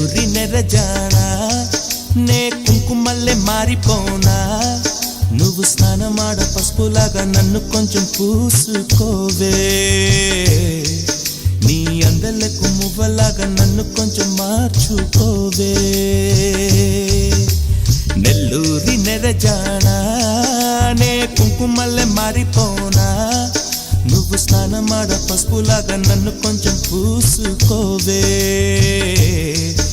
నెల్లూరి నెరజానా నే కుంకుమల్లె మారిపోనా నువ్వు స్నానమాడ పసుపులాగా నన్ను కొంచెం పూసుకోవే నీ అందలకు మువ్వలాగా నన్ను కొంచెం మార్చుకోవే నెల్లూరి నెరజానా నే కుంకుమల్లె మారిపోనా నువ్వు స్నానమాడ పసుపులాగా నన్ను కొంచెం పూసుకోవే